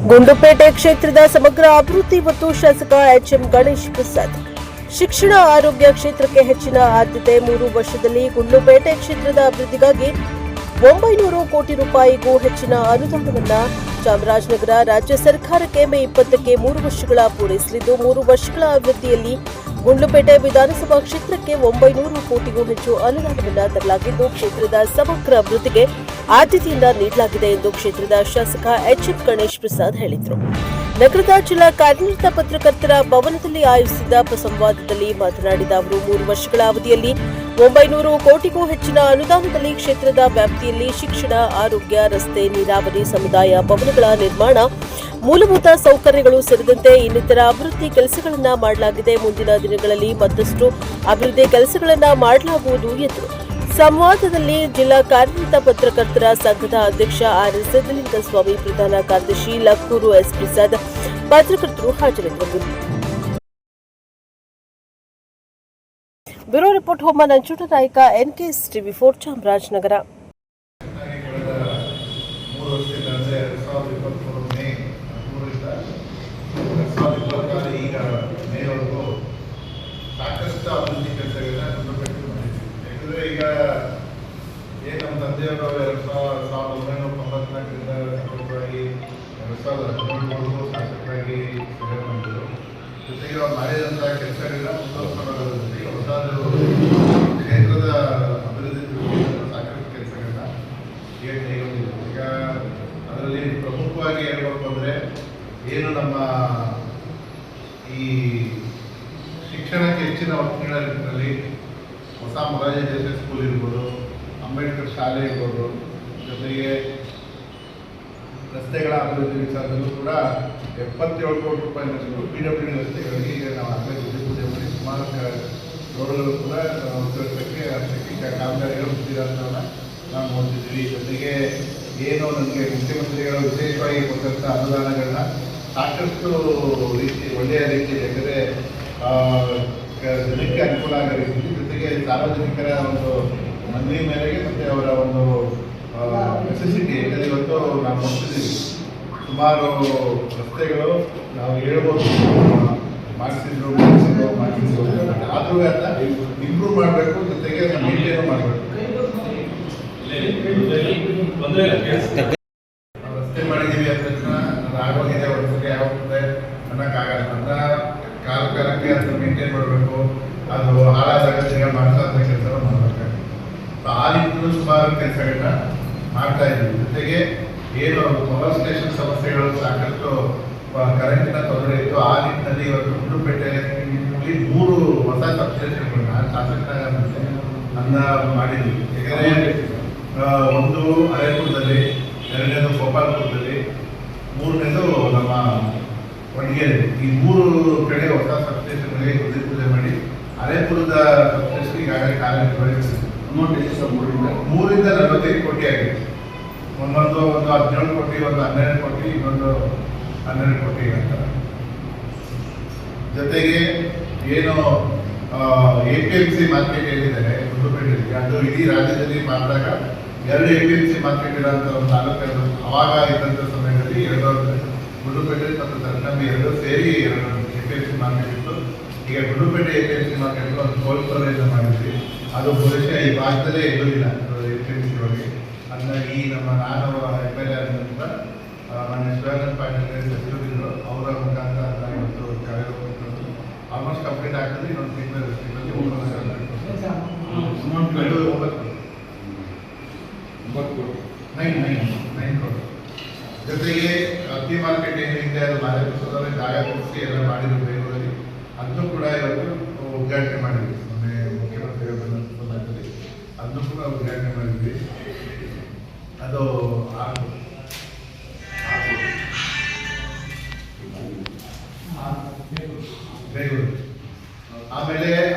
ಗುಂಡ್ಲುಪೇಟೆ ಕ್ಷೇತ್ರದ ಸಮಗ್ರ ಅಭಿವೃದ್ಧಿ ಮತ್ತು ಶಾಸಕ ಎಚ್ಎಂ ಗಣೇಶ್ ಪ್ರಸಾದ್. ಶಿಕ್ಷಣ ಆರೋಗ್ಯ ಕ್ಷೇತ್ರಕ್ಕೆ ಹೆಚ್ಚಿನ ಆದ್ಯತೆ. 3 ವರ್ಷದಲ್ಲಿ ಗುಂಡ್ಲುಪೇಟೆ ಕ್ಷೇತ್ರದ ಅಭಿವೃದ್ಧಿಗಾಗಿ 900 ಕೋಟಿ ರೂಪಾಯಿಗೂ ಹೆಚ್ಚಿನ ಅನುದಾನವನ್ನು ಚಾಮರಾಜನಗರ ರಾಜ್ಯ ಸರ್ಕಾರಕ್ಕೆ ಮೇ 20ಕ್ಕೆ 3 ವರ್ಷಗಳ ಪೂರೈಸಲಿದ್ದು 3 ವರ್ಷಗಳ ಅವಧಿಯಲ್ಲಿ ಗುಂಡ್ಲುಪೇಟೆ ವಿಧಾನಸಭಾ ಕ್ಷೇತ್ರಕ್ಕೆ 900 ಕೋಟಿಗೂ ಹೆಚ್ಚು ಅನುದಾನವನ್ನು ತರಲಾಗಿದ್ದು ಕ್ಷೇತ್ರದ ಸಮಗ್ರ ಅಭಿವೃದ್ಧಿಗೆ ಆದ್ಯತೆಯಿಂದ ನೀಡಲಾಗಿದೆ ಎಂದು ಕ್ಷೇತ್ರದ ಶಾಸಕ ಎಚ್ಎಂ ಗಣೇಶ್ ಪ್ರಸಾದ್ ಹೇಳಿದರು. ನಗರದ ಜಿಲ್ಲಾ ಕಾರ್ಯನಿರತ ಪತ್ರಕರ್ತರ ಭವನದಲ್ಲಿ ಆಯೋಜಿಸಿದ್ದ ಸಂವಾದದಲ್ಲಿ ಮಾತನಾಡಿದ ಅವರು 3 ವರ್ಷಗಳ ಅವಧಿಯಲ್ಲಿ 900 ಕೋಟಿಗೂ ಹೆಚ್ಚಿನ ಅನುದಾನದಲ್ಲಿ ಕ್ಷೇತ್ರದ ವ್ಯಾಪ್ತಿಯಲ್ಲಿ ಶಿಕ್ಷಣ, ಆರೋಗ್ಯ, ರಸ್ತೆ, ನೀರಾವರಿ, ಸಮುದಾಯ ಭವನಗಳ ನಿರ್ಮಾಣ, ಮೂಲಭೂತ ಸೌಕರ್ಯಗಳು ಸೇರಿದಂತೆ ಇನ್ನಿತರ ಅಭಿವೃದ್ಧಿ ಕೆಲಸಗಳನ್ನು ಮಾಡಲಾಗಿದೆ. ಮುಂದಿನ ದಿನಗಳಲ್ಲಿ ಮತ್ತಷ್ಟು ಅಭಿವೃದ್ಧಿ ಕೆಲಸಗಳನ್ನು ಮಾಡಲಾಗುವುದು ಎಂದರು. ಸಂವಾದದಲ್ಲಿ ಜಿಲ್ಲಾ ಕಾರ್ಯನಿರತ ಪತ್ರಕರ್ತರ ಸಂಘದ ಅಧ್ಯಕ್ಷ ಆರ್.ಎಸ್. ಸಿದ್ದಲಿಂಗಸ್ವಾಮಿ, ಪ್ರಧಾನ ಕಾರ್ಯದರ್ಶಿ ಲಕ್ಕೂರು ಎಸ್. ಪ್ರಸಾದ್ ಪತ್ರಕರ್ತರು ಹಾಜರಿದ್ದರು. ಬ್ಯೂರೋ ರಿಪೋರ್ಟ್ ಹೋಮ ನಂಜುಂಡನಾಯಕ, NKS TV4 ಚಾಮರಾಜನಗರ. ಸಾಕಷ್ಟು ಅಭಿವೃದ್ಧಿ ಕೆಲಸಗಳನ್ನ ಯಾಕಂದರೆ ಈಗ ಏನು ನಮ್ಮ ತಂದೆಯವರು 1994ರಿಂದ ಶಾಸಕರಾಗಿ 2017ವರೆಗೂ ಶಾಸಕರಾಗಿ ಸೇವೆ ಮಾಡಿದರು. ಜೊತೆಗೆ ಅವ್ರು ಮಾಡಿದಂಥ ಕೆಲಸಗಳನ್ನ ಮುಂದುವರಿಸೋದ್ರ ಜೊತೆಗೆ ಹೊಸದು ಕ್ಷೇತ್ರದ ಅಭಿವೃದ್ಧಿ ಸಾಕಷ್ಟು ಕೆಲಸಗಳನ್ನ ಈಗ ಕೈಗೊಂಡಿದ್ರು. ಈಗ ಅದರಲ್ಲಿ ಪ್ರಮುಖವಾಗಿ ಹೇಳಬೇಕು ಅಂದರೆ ಏನು ನಮ್ಮ ಈ ಶಿಕ್ಷಣಕ್ಕೆ ಹೆಚ್ಚಿನ ಒತ್ತಡ ನಿಟ್ಟಿನಲ್ಲಿ ಹೊಸ ಮೊರಾರ್ಜಿ ದೇಸಾಯಿ ಸ್ಕೂಲ್ ಇರ್ಬೋದು, ಅಂಬೇಡ್ಕರ್ ಶಾಲೆ ಇರ್ಬೋದು, ಜೊತೆಗೆ ರಸ್ತೆಗಳ ಅಭಿವೃದ್ಧಿ ವಿಚಾರದಲ್ಲೂ ಕೂಡ 77 ಕೋಟಿ ರೂಪಾಯಿನಷ್ಟು PWD ರಸ್ತೆಗಳಿಗೆ ಈಗ ನಾವು ಆಗಲೇ ಪೂಜೆ ಮಾಡಿ ಸುಮಾರು ರೋಡ್ಗಳು ಕೂಡ ಉತ್ತರಿಸೋಕ್ಕೆ ಶೈಕ್ಷಣಿಕ ಕಾಮಗಾರಿಗಳು ಮುಗಿದಿರೋದನ್ನ ನಾವು ನೋಡ್ತಿದ್ವಿ. ಜೊತೆಗೆ ಏನು ನನಗೆ ಮುಖ್ಯಮಂತ್ರಿಗಳು ವಿಶೇಷವಾಗಿ ಕೊಟ್ಟಂಥ ಅನುದಾನಗಳನ್ನ ಸಾಕಷ್ಟು ರೀತಿ ಒಳ್ಳೆಯ ರೀತಿ, ಯಾಕಂದರೆ ಜನಕ್ಕೆ ಅನುಕೂಲ ಆಗೋ ರೀತಿ, ಜೊತೆಗೆ ಸಾರ್ವಜನಿಕರ ಒಂದು ಮನವಿ ಮೇರೆಗೆ ಮತ್ತು ಅವರ ಒಂದು ನೆಸೆಸಿಟಿ, ಯಾಕಂದರೆ ಇವತ್ತು ನಾವು ನೋಡ್ತಿದ್ದೀವಿ ಸುಮಾರು ರಸ್ತೆಗಳು ನಾವು ಹೇಳ್ಬೋದು ಮಾಡಿಸಿದ್ರು, ಆದರೂ ಅದನ್ನ ಇಂಪ್ರೂವ್ ಮಾಡಬೇಕು, ಜೊತೆಗೆ ಅದನ್ನ ಮೇಂಟೈನ್ ಮಾಡಬೇಕು. ರಸ್ತೆ ಮಾಡಿದ್ದೀವಿ ಅಂದ ತಕ್ಷಣ ಆಗೋಗಿದೆ, ಒಂದ್ಸರಿ ಆಗುತ್ತೆ ಅನ್ನೋಕ್ಕಾಗಲ್ಲ. ಅದನ್ನ ಕಾಲಕ್ಕೆ ಅದನ್ನ ಮೇಂಟೈನ್ ಮಾಡಬೇಕು, ಅದು ಹಾಳಾದಾಗ ತಿರ್ಗಾ ಮಾಡಿಸೋಂಥ ಕೆಲಸವನ್ನು ಮಾಡಬೇಕಾಗುತ್ತೆ. ಆ ನಿಟ್ಟಿನಲ್ಲೂ ಸುಮಾರು ಕೆಲಸಗಳನ್ನ ಮಾಡ್ತಾ ಇದ್ದೀವಿ. ಜೊತೆಗೆ ಏನು ಪವರ್ ಸ್ಟೇಷನ್ ಸಮಸ್ಯೆಗಳು ಸಾಕಷ್ಟು ಕರೆಂಟಿನ ತೊಂದರೆ ಇತ್ತು. ಆ ನಿಟ್ಟಿನಲ್ಲಿ ಇವತ್ತು ಗುಂಡ್ಲುಪೇಟೆಯಲ್ಲಿ 3 ಹೊಸ ಸಬ್ಸ್ಟೇಷನ್ಗಳನ್ನ ಶಾಸಕರ ಮಾಡಿದ್ವಿ. ಯಾಕಂದರೆ ಒಂದು ಹಳೇಪುರದಲ್ಲಿ, 2ನೇದು ಗೋಪಾಲ್ಪುರದಲ್ಲಿ, 3ನೇದು ನಮ್ಮ ವಡಗೇರಿ. ಈ 3 ಕಡೆ ಹೊಸ ಸಬ್ಸ್ಟೇಷನ್ಗಳಿಗೆ ಪೂಜೆ ಮಾಡಿ ಹಳೇಪುರದ ಸಬ್ಸ್ಟೇಷನ್ ಈಗಾಗಲೇ ಕಾರ್ಯನಿರ್ವಹಿಸಿದೆ. 3ರಿಂದ 45 ಕೋಟಿ ಆಗಿದೆ. ಒಂದು 17 ಕೋಟಿ, ಒಂದು 12 ಕೋಟಿ, ಇನ್ನೊಂದು 12 ಕೋಟಿ ಅಂತ. ಜೊತೆಗೆ ಏನು APMC ಮಾರ್ಕೆಟ್ ಏನಿದೆ ಗುಂಡ್ಲುಪೇಟೆಯಲ್ಲಿ, ಅದು ಇಡೀ ರಾಜ್ಯದಲ್ಲಿ ಮಾಡಿದಾಗ 2 APMC ಮಾರ್ಕೆಟ್ ಇರೋಂಥ ಒಂದು ತಾಲೂಕು. ಅವಾಗ ಇದ್ದಂಥ ಸಮಯದಲ್ಲಿ 2 ಗುಂಡ್ಲುಪೇಟೆ ಮತ್ತು ತರಕಂಬಿ 2 ಸೇರಿ 2 APMC ಮಾರ್ಕೆಟ್ ಇತ್ತು. ಈಗ ಗುಂಡ್ಲುಪೇಟೆ APMC ಮಾರ್ಕೆಟ್ ಒಂದು ಕೋಲ್ಡ್ ಸ್ಟೋರೇಜ್ ಮಾಡಿದ್ವಿ. ಅದು ಬಹುಶಃ ಈ ಭಾಗದಲ್ಲೇ ಇರಲಿಲ್ಲ APMC ಒಳಗೆ. ಹಾಗಾಗಿ ನಾನು MLA ಆದ್ರಿಂದ ನನ್ನ ಶಿವಾನಂದ ಪಾಟೀಲ್ ಸಚಿವರಿದ್ದರು, ಅವರ ಮುಖಾಂತರ ಇವತ್ತು ಕಾರ್ಯಕ್ರಮ ಆಲ್ಮೋಸ್ಟ್ ಕಂಪ್ಲೀಟ್ ಆಗ್ತದೆ. ಇನ್ನೊಂದು ತಿಂಗಳಲ್ಲಿ 9 ಕೋಟಿ. ಜೊತೆಗೆ ಅಕ್ಕಿ ಮಾರ್ಕೆಟ್ ಏನಿದೆ ಅದು ಮಾರಾಟದಲ್ಲಿ ಜಾಗ ಕೊಡಿಸಿ ಎಲ್ಲ ಮಾಡಿದ್ರು ಬೆಂಗಳೂರಲ್ಲಿ. ಅದನ್ನು ಕೂಡ ಇವತ್ತು ಉದ್ಘಾಟನೆ ಮಾಡಿದ್ವಿ. ಮೊನ್ನೆ ಮುಖ್ಯಮಂತ್ರಿಗಳ ಸಂದರ್ಭದಲ್ಲಿ ಅದನ್ನು ಕೂಡ ಉದ್ಘಾಟನೆ ಮಾಡಿದ್ವಿ. ಅದು ಬೆಂಗಳೂರು. ಆಮೇಲೆ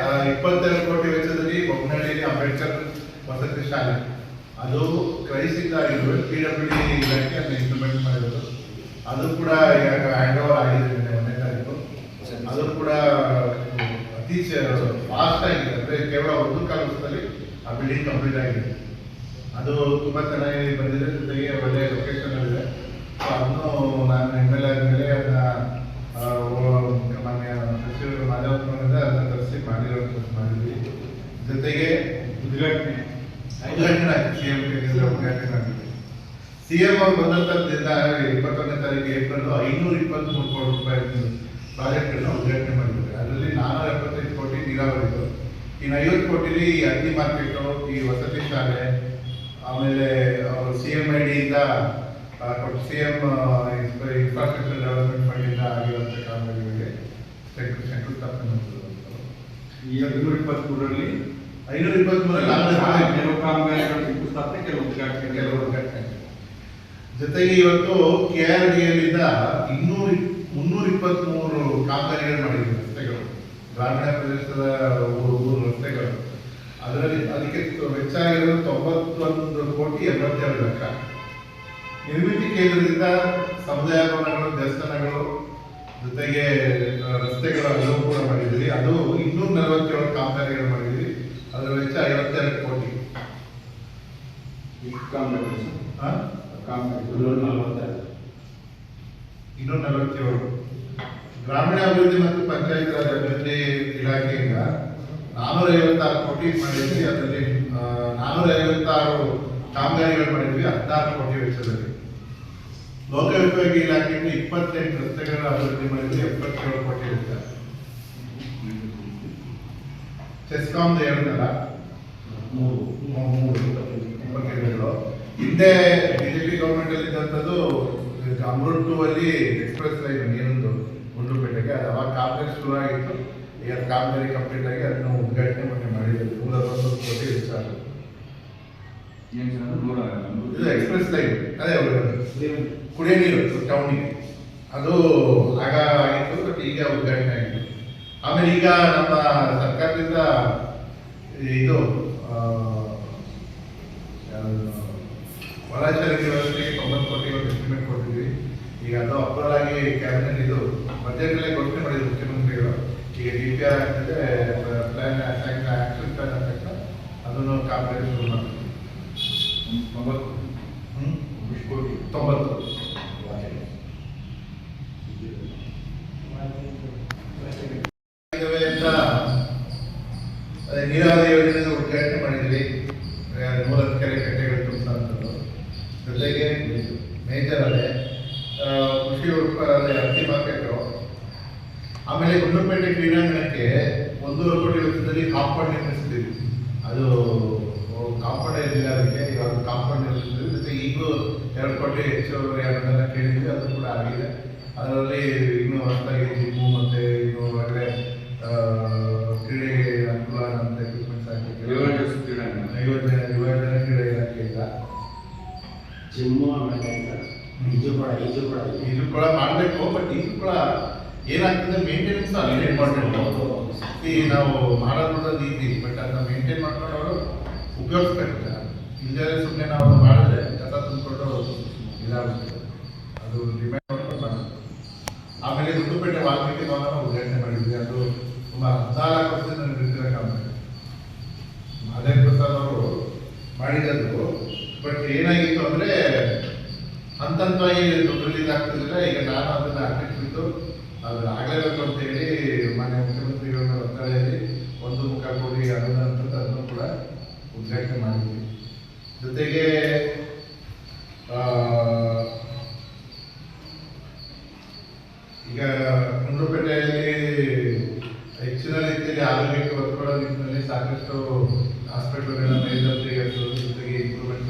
22 ಕೋಟಿ ವೆಚ್ಚದಲ್ಲಿ ಬೊಮ್ಮನಹಳ್ಳಿಯಲ್ಲಿ ಅಂಬೇಡ್ಕರ್ ವಸತಿ ಶಾಲೆ, ಅದು ಕ್ರೈಸಿಂದ ಆಗಿರುವ PWD ಇಲಾಖೆ ಅದನ್ನ ಇಂಪ್ಲಿಮೆಂಟ್ ಮಾಡಿರೋದು. ಅದು ಕೂಡ ಈಗ ಹ್ಯಾಂಡ್ ಓವರ್ ಆಗಿದೆ 1ನೇ ತಾರೀಕು. ಅದು ಕೂಡ ಅತಿ ಫಾಸ್ಟ್ ಆಗಿದೆ. ಅಂದರೆ ಕೇವಲ 1 ಕಾಲ ವರ್ಷದಲ್ಲಿ ಆ ಬಿಲ್ಡಿಂಗ್ ಕಂಪ್ಲೀಟ್ ಆಗಿದೆ. ಅದು ತುಂಬ ಚೆನ್ನಾಗಿ ಬಂದಿದೆ. ಜೊತೆಗೆ ಒಳ್ಳೆಯ ಲೊಕೇಶನ್ ಇದೆ. ಅದನ್ನು ನಾನು MLA CM ಅವರು ಬಂದಂತದ್ರಿಂದ 21ನೇ ತಾರೀಕು ಏಪ್ರಿಲ್ 523 ಕೋಟಿ ರೂಪಾಯಿ ಪ್ರಾಜೆಕ್ಟ್ ಅನ್ನು ಉದ್ಘಾಟನೆ ಮಾಡಿದ್ದಾರೆ. ಅದರಲ್ಲಿ 475 ಕೋಟಿ ನೀರಾವರಿದು, ಇನ್ನು 50 ಕೋಟಿಲಿ ಈ ಹತ್ತಿ ಮಾರ್ಕೆಟು, ಈ ವಸತಿ ಶಾಲೆ, ಆಮೇಲೆ ಅವರು CMID ಇಂದ CM ಇನ್ಫ್ರಾಸ್ಟ್ರಕ್ಚರ್ ಡೆವಲಪ್ಮೆಂಟ್ ಫಂಡ್ ಇಂದ ಆಗಿರುವಂಥ ಕಾಮಗಾರಿಗಳಿಗೆ ಶಂಕುಸ್ಥಾಪನೆ ಮಾಡಿದ್ರು. ಈ 523ರಲ್ಲಿ 523ರಲ್ಲಿ ಕೆಲವು ಕಾಮಗಾರಿಗಳು ಶಂಕುಸ್ಥಾಪನೆ, ಕೆಲವು ಉದ್ಘಾಟನೆ. ಜೊತೆಗೆ ಇವತ್ತು KRDL ಇಂದ 323 ಕಾಮಗಾರಿಗಳು ಮಾಡಿದ್ರು ರಸ್ತೆಗಳು, ಗ್ರಾಮೀಣ ಪ್ರದೇಶದ ಊರು ರಸ್ತೆಗಳು. ಅದರಲ್ಲಿ ಅದಕ್ಕೆ ವೆಚ್ಚ ಆಗಿರೋದು 91 ಕೋಟಿ 82 ಲಕ್ಷ. ನಿರ್ಮಿತಿ ಕೇಂದ್ರದಿಂದ ಸಮುದಾಯ ಭವನಗಳು, ದೇವಸ್ಥಾನಗಳು ಜೊತೆಗೆ ರಸ್ತೆಗಳ ಅಲ್ಲೂ ಕೂಡ ಮಾಡಿದ್ವಿ. ಅದು 247 ಕಾಮಗಾರಿಗಳು ಮಾಡಿದ್ವಿ. ಅದರ ವೆಚ್ಚ 52 ಕೋಟಿ. ಇನ್ನೂ 47. ಗ್ರಾಮೀಣಾಭಿವೃದ್ಧಿ ಮತ್ತು ಪಂಚಾಯತ್ ರಾಜ್ ಅಭಿವೃದ್ಧಿ ಇಲಾಖೆಯಿಂದ 456 ಕೋಟಿ ಮಾಡಿದ್ವಿ. ಅದರಲ್ಲಿ 456 ಕಾಮಗಾರಿಗಳು ಮಾಡಿದ್ವಿ 16 ಕೋಟಿ ವೆಚ್ಚದಲ್ಲಿ. ಲೋಕೋಪಯೋಗಿ ಇಲಾಖೆಯಿಂದ 28 ರಸ್ತೆಗಳ ಅಭಿವೃದ್ಧಿ ಮಾಡಿದ್ವಿ 77 ಕೋಟಿ ವೆಚ್ಚ. ಚೆಸ್ಕಾಂ ಹೇಳಿದ್ನಲ್ಲ 3 ಹಿಂದೆ ಬಿಜೆಪಿ ಗೌರ್ಮೆಂಟ್ ಅಲ್ಲಿ ಇದ್ದಂಥದ್ದು ಅಮೃತ್ 2 ಅಲ್ಲಿ ಎಕ್ಸ್ಪ್ರೆಸ್ ಲೈನ್ ನೀರೊಂದು ಗುಂಡ್ಲುಪೇಟೆಗೆ, ಅದು ಅವಾಗ ಕಾಮಗಾರಿ ಶುರು ಆಗಿತ್ತು. ಈಗ ಕಾಮಗಾರಿ ಕಂಪ್ಲೀಟ್ ಆಗಿ ಅದನ್ನು ಉದ್ಘಾಟನೆ ಮಾಡಿದ್ರು. 160 ಕೋಟಿ ವೆಚ್ಚ. ಇದು ಎಕ್ಸ್ಪ್ರೆಸ್ ಲೈನ್, ಅದೇ ಕುಡಿಯೋ ನೀರು ಟೌನಿಗೆ, ಅದು ಆಗ ಆಗಿತ್ತು. ಬಟ್ ಈಗ ಉದ್ಘಾಟನೆ ಆಗಿತ್ತು. ಆಮೇಲೆ ಈಗ ನಮ್ಮ ಸರ್ಕಾರದಿಂದ ಇದು ಒಳಚರಂಡಿ ವ್ಯವಸ್ಥೆಗೆ 90 ಕೋಟಿ ಎಸ್ಟಿಮೇಟ್ ಕೊಟ್ಟಿದ್ವಿ. ಈಗ ಅದು ಅಪ್ರೂವಲ್ ಆಗಿ ಕ್ಯಾಬಿನೆಟ್ ಇದು ಬಜೆಟ್ನಲ್ಲೇ ಘೋಷಣೆ ಮಾಡಿದ್ರು ಮುಖ್ಯಮಂತ್ರಿಗಳು. ಈಗ DPR ಆಗ್ತದೆ, ಪ್ಲಾನ್ ಆಕ್ಷನ್ ಪ್ಲಾನ್ ಆಗ್ತಕ್ಕ ಅದನ್ನು ಕಾಮಗಾರಿ ಶುರು ಮಾಡ್ತೀವಿ. 90 ನೀರಾವರಿ ಯೋಜನೆ ಉದ್ಘಾಟನೆ ಮಾಡಿದ್ವಿ. 100 ಕೆರೆ ಕಟ್ಟೆಗಳು ತುಂಬಿಸುವಂಥದ್ದು. ಜೊತೆಗೆ ಮೇಜರ್ ಅದೇ ಕೃಷಿ ಉತ್ಪನ್ನ ಹತ್ತಿ ಮಾರ್ಕೆಟು. ಆಮೇಲೆ ಗುಂಡ್ಲುಪೇಟೆ ಕ್ರೀಡಾಂಗಣಕ್ಕೆ 1.5 ಕೋಟಿ ವೆಚ್ಚದಲ್ಲಿ ಕಾಂಪೌಂಡ್ ನಿರ್ಮಿಸಿದ್ವಿ. ಅದು ಕಾಂಪೌಂಡ್ ಇರಲಿಲ್ಲ, ಅದಕ್ಕೆ ಇವಾಗ ಕಾಂಪೌಂಡ್ ನಿರ್ಮಿಸಿದ್ವಿ. ಜೊತೆ ಈಗಲೂ 2 ಕೋಟಿ ಹೆಚ್ಚುವರಿ ಅದನ್ನೆಲ್ಲ ಕೇಳಿದ್ವಿ, ಅದು ಕೂಡ ಆಗಿದೆ. ಅದರಲ್ಲಿ ಇನ್ನೂ ಹೊಸದಾಗಿ ಜಿಮ್ಮು ಮತ್ತು ಇನ್ನು ಹೊರಗಡೆ ಕ್ರೀಡೆಗೆ ಅನುಕೂಲ ಅಂತ ಎಕ್ವಿಪ್ಮೆಂಟ್ಸ್ ಹಾಕಿ ಯುವಜನ ಕ್ರೀಡಾ ಇಲಾಖೆಯಿಂದ ಜಿಮ್ಮು ಇದು ಕೂಡ ಮಾಡಬೇಕು. ಬಟ್ ಇದು ಕೂಡ ಏನಾಗ್ತದೆ, ಮೇಂಟೆನೆನ್ಸ್ ಅಲ್ಲಿ ಇಂಪಾರ್ಟೆಂಟ್. ಈ ನಾವು ಮಾಡೋದು ಈಸಿ, ಬಟ್ ಅದನ್ನ ಮೇಂಟೈನ್ ಮಾಡ್ಕೊಂಡು ಅವರು ಉಪಯೋಗಿಸ್ಬೇಕಿಲ್ಲ. ಇಲ್ಲದೆ ಸುಮ್ಮನೆ ನಾವು ಮಾಡಿದ್ರೆ ಕಸ ತುಂಬಿಕೊಂಡು ಇದಾಗುತ್ತೆ. ಅದು ಡಿಮ್ಯಾಂಡ್ ಮಾಡ್ಕೊಂಡು ಮಾಡೋದು. ಆಮೇಲೆ ಗುಂಡ್ಲುಪೇಟೆ ವಾಲ್ಮೀಕಿ ಭವನ ಉದ್ಘಾಟನೆ ಮಾಡಿದ್ವಿ. ಅದು ಸುಮಾರು 14 ವರ್ಷದಿಂದ ನಡೆದಿರೋ ಕಾಮಗಾರಿ. ಮಹದೇವ್ ಪ್ರಸಾದ್ ಅವರು ಮಾಡಿದ್ದು. ಬಟ್ ಏನಾಗಿತ್ತು ಅಂದರೆ ಹಂತವಾಗಿ ದುಡ್ಡು ರಿಲೀಸ್ ಆಗ್ತಿದ್ರೆ. ಈಗ ನಾನು ಅದನ್ನು ಅರ್ಪಿಸ್ಬಿಟ್ಟು ಅದು ಆಗಲೇಬೇಕು ಅಂತ ಹೇಳಿ ಮಾನ್ಯ ಮುಖ್ಯಮಂತ್ರಿಗಳ ಒತ್ತಡದಲ್ಲಿ 1.25 ಕೋಟಿ ಅನುದಾನ ಅದನ್ನು ಕೂಡ ಉದ್ಘಾಟನೆ ಮಾಡಿದ್ವಿ. ಜೊತೆಗೆ ಈಗ ಗುಂಡ್ಲುಪೇಟೆಯಲ್ಲಿ ಹೆಚ್ಚಿನ ರೀತಿಯಲ್ಲಿ ಆರೋಗ್ಯಕ್ಕೆ ಒತ್ತುಕೊಳ್ಳೋ ನಿಟ್ಟಿನಲ್ಲಿ ಸಾಕಷ್ಟು ಹಾಸ್ಪಿಟಲ್ಗಳನ್ನ ಮೇಲ್ದರ್ಜೆಗೆ ಜೊತೆಗೆ ಇಂಪ್ರೂವ್ಮೆಂಟ್